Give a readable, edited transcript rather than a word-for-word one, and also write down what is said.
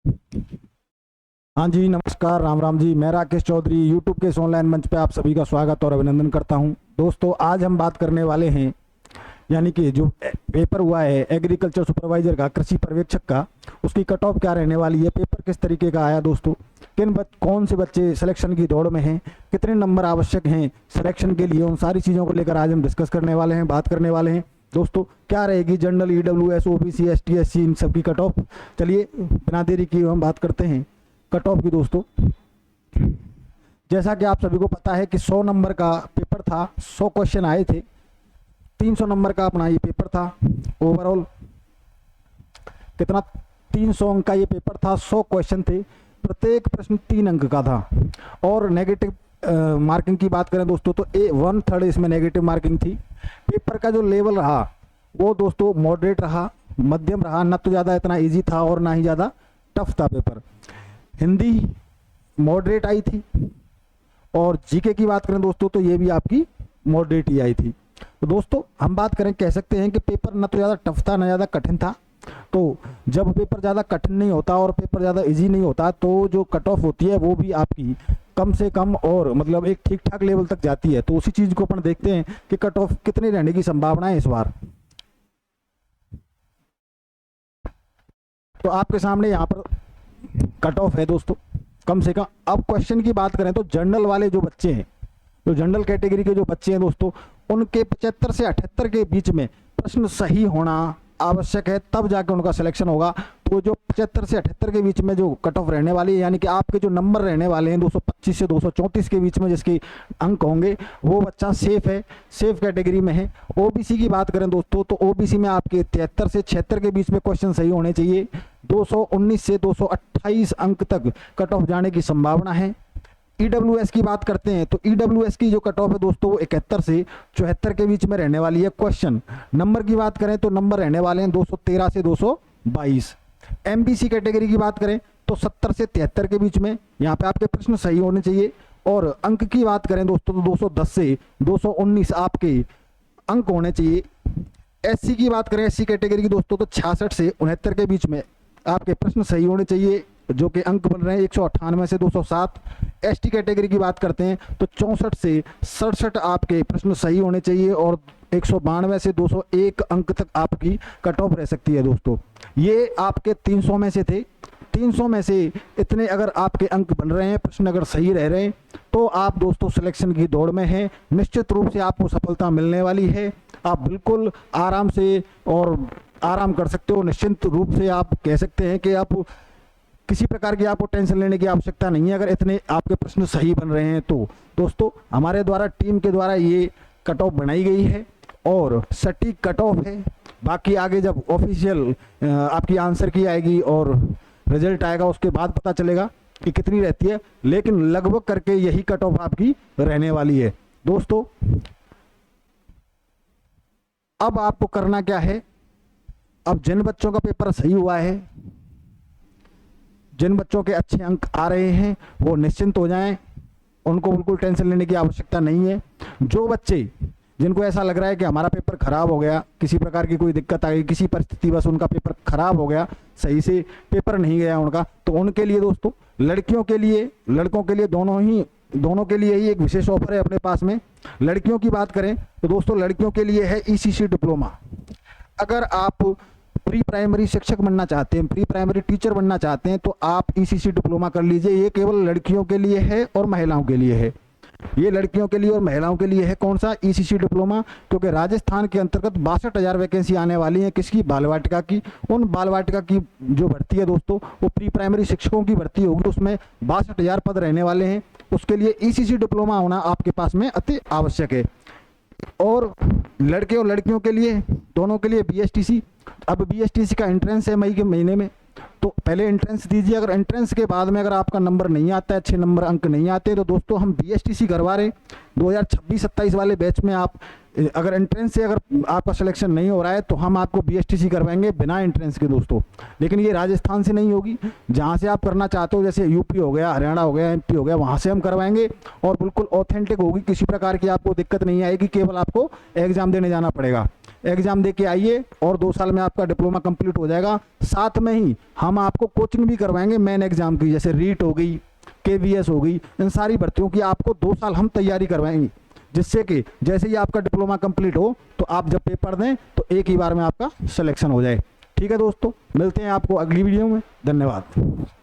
हाँ जी, नमस्कार, राम राम जी। मैं राकेश चौधरी यूट्यूब के इस ऑनलाइन मंच पे आप सभी का स्वागत और अभिनंदन करता हूँ। दोस्तों, आज हम बात करने वाले हैं, यानी कि जो पेपर हुआ है एग्रीकल्चर सुपरवाइजर का, कृषि पर्यवेक्षक का, उसकी कट ऑफ क्या रहने वाली है, पेपर किस तरीके का आया दोस्तों, कौन से बच्चे सिलेक्शन की दौड़ में हैं, कितने नंबर आवश्यक हैं सिलेक्शन के लिए, उन सारी चीज़ों को लेकर आज हम डिस्कस करने वाले हैं, बात करने वाले हैं। दोस्तों, क्या रहेगी general, EWS, OBC, ST, SC, इन सब की कट ऑफ। चलिए बिना देरी किए हम बात करते हैं कट ऑफ की। दोस्तों, जैसा कि आप सभी को पता है कि 100 नंबर का पेपर था, 100 क्वेश्चन आए थे, 300 नंबर का अपना ये पेपर था। ओवरऑल कितना, 300 अंक का ये पेपर था, 100 क्वेश्चन थे, प्रत्येक प्रश्न 3 अंक का था। और नेगेटिव मार्किंग की बात करें दोस्तों तो 1/3 इसमें नेगेटिव मार्किंग थी। पेपर का जो लेवल रहा वो दोस्तों मॉडरेट रहा, मध्यम रहा, ना तो ज़्यादा इतना इजी था और ना ही ज़्यादा टफ था पेपर। हिंदी मॉडरेट आई थी, और जीके की बात करें दोस्तों तो ये भी आपकी मॉडरेट ही आई थी। तो दोस्तों, हम बात करें, कह सकते हैं कि पेपर ना तो ज़्यादा टफ था ना ज़्यादा कठिन था। तो जब पेपर ज़्यादा कठिन नहीं होता और पेपर ज़्यादा इजी नहीं होता तो जो कट ऑफ होती है वो भी आपकी कम से कम और मतलब एक ठीक ठाक लेवल तक जाती है। तो उसी चीज़ को अपन देखते हैं कि कट ऑफ कितनी रहने की संभावना है इस बार। तो आपके सामने यहाँ पर कट ऑफ है दोस्तों, कम से कम। अब क्वेश्चन की बात करें तो जनरल वाले जो बच्चे हैं, जो जनरल कैटेगरी के जो बच्चे हैं दोस्तों, उनके 75 से 78 के बीच में प्रश्न सही होना आवश्यक है, तब जाकर उनका सिलेक्शन होगा। तो जो 75 से 78 के बीच में जो कट ऑफ रहने वाली है, यानी कि आपके जो नंबर रहने वाले हैं 225 से 234 के बीच में जिसके अंक होंगे, वो बच्चा सेफ है, सेफ कैटेगरी में है। ओबीसी की बात करें दोस्तों तो ओबीसी में आपके 73 से 76 के बीच में क्वेश्चन सही होने चाहिए। 219 से 228 अंक तक कट ऑफ जाने की संभावना है। ईडब्ल्यूएस की बात करते हैं तो ईडब्ल्यूएस की जो कट ऑफ है दोस्तों वो 71 से 74 के बीच में रहने वाली है। क्वेश्चन नंबर की बात करें तो नंबर रहने वाले हैं 213 से 222। एमबीसी कैटेगरी की बात करें तो 70 से 73 के बीच में यहाँ पे आपके प्रश्न सही होने चाहिए। और अंक की बात करें दोस्तों तो 210 से 219 आपके अंक होने चाहिए। एससी की बात करें, एससी कैटेगरी की दोस्तों तो 66 से 69 के बीच में आपके प्रश्न सही होने चाहिए, जो कि अंक बन रहे हैं 198 से 207। एसटी कैटेगरी की बात करते हैं तो 64 से 67 आपके प्रश्न सही होने चाहिए, और 192 से 201 अंक तक आपकी कट ऑफ रह सकती है दोस्तों। ये आपके 300 में से थे, 300 में से इतने अगर आपके अंक बन रहे हैं, प्रश्न अगर सही रह रहे हैं, तो आप दोस्तों सिलेक्शन की दौड़ में हैं। निश्चित रूप से आपको सफलता मिलने वाली है। आप बिल्कुल आराम से और आराम कर सकते हो, निश्चिंत रूप से आप कह सकते हैं कि आप किसी प्रकार की आपको टेंशन लेने की आवश्यकता नहीं है अगर इतने आपके प्रश्न सही बन रहे हैं। तो दोस्तों, हमारे द्वारा, टीम के द्वारा ये कट ऑफ बनाई गई है और सटीक कट ऑफ है। बाकी आगे जब ऑफिशियल आपकी आंसर की आएगी और रिजल्ट आएगा उसके बाद पता चलेगा कि कितनी रहती है, लेकिन लगभग करके यही कट ऑफ आपकी रहने वाली है दोस्तों। अब आपको करना क्या है, अब जिन बच्चों का पेपर सही हुआ है, जिन बच्चों के अच्छे अंक आ रहे हैं, वो निश्चिंत हो जाएं, उनको बिल्कुल टेंशन लेने की आवश्यकता नहीं है। जो बच्चे, जिनको ऐसा लग रहा है कि हमारा पेपर खराब हो गया, किसी प्रकार की कोई दिक्कत आ गई, किसी परिस्थिति बस उनका पेपर खराब हो गया, सही से पेपर नहीं गया उनका, तो उनके लिए दोस्तों, लड़कियों के लिए, लड़कों के लिए, दोनों के लिए ही एक विशेष ऑफर है अपने पास में। लड़कियों की बात करें तो दोस्तों, लड़कियों के लिए है ईसीसी डिप्लोमा। अगर आप प्री प्राइमरी शिक्षक बनना चाहते हैं, प्री प्राइमरी टीचर बनना चाहते हैं, तो आप ईसीसी डिप्लोमा कर लीजिए। ये केवल लड़कियों के लिए है और महिलाओं के लिए है। ये लड़कियों के लिए और महिलाओं के लिए है। कौन सा ईसीसी डिप्लोमा? क्योंकि राजस्थान के अंतर्गत 62,000 वैकेंसी आने वाली है। किसकी? बाल वाटिका की। उन बाल वाटिका की जो भर्ती है दोस्तों, वो प्री प्राइमरी शिक्षकों की भर्ती होगी, उसमें 62,000 पद रहने वाले हैं। उसके लिए ईसीसी डिप्लोमा होना आपके पास में अति आवश्यक है। और लड़के और लड़कियों के लिए, दोनों के लिए बीएसटीसी। अब बीएसटीसी का एंट्रेंस है मई के महीने में, तो पहले एंट्रेंस दीजिए। अगर एंट्रेंस के बाद में अगर आपका नंबर नहीं आता है, अच्छे नंबर अंक नहीं आते, तो दोस्तों हम बीएसटीसी करवा रहे हैं 2026-27 वाले बैच में। आप अगर एंट्रेंस से अगर आपका सिलेक्शन नहीं हो रहा है तो हम आपको बीएसटीसी करवाएंगे बिना एंट्रेंस के दोस्तों। लेकिन ये राजस्थान से नहीं होगी, जहाँ से आप करना चाहते हो, जैसे यूपी हो गया, हरियाणा हो गया, एमपी हो गया, वहाँ से हम करवाएंगे। और बिल्कुल ऑथेंटिक होगी, किसी प्रकार की आपको दिक्कत नहीं आएगी, केवल आपको एग्जाम देने जाना पड़ेगा। एग्जाम दे के आइए और 2 साल में आपका डिप्लोमा कंप्लीट हो जाएगा। साथ में ही हम आपको कोचिंग भी करवाएंगे मेन एग्जाम की, जैसे रीट हो गई, KVS हो गई, इन सारी भर्तियों की आपको 2 साल हम तैयारी करवाएंगे, जिससे कि जैसे ही आपका डिप्लोमा कंप्लीट हो तो आप जब पेपर दें तो एक ही बार में आपका सिलेक्शन हो जाए। ठीक है दोस्तों, मिलते हैं आपको अगली वीडियो में। धन्यवाद।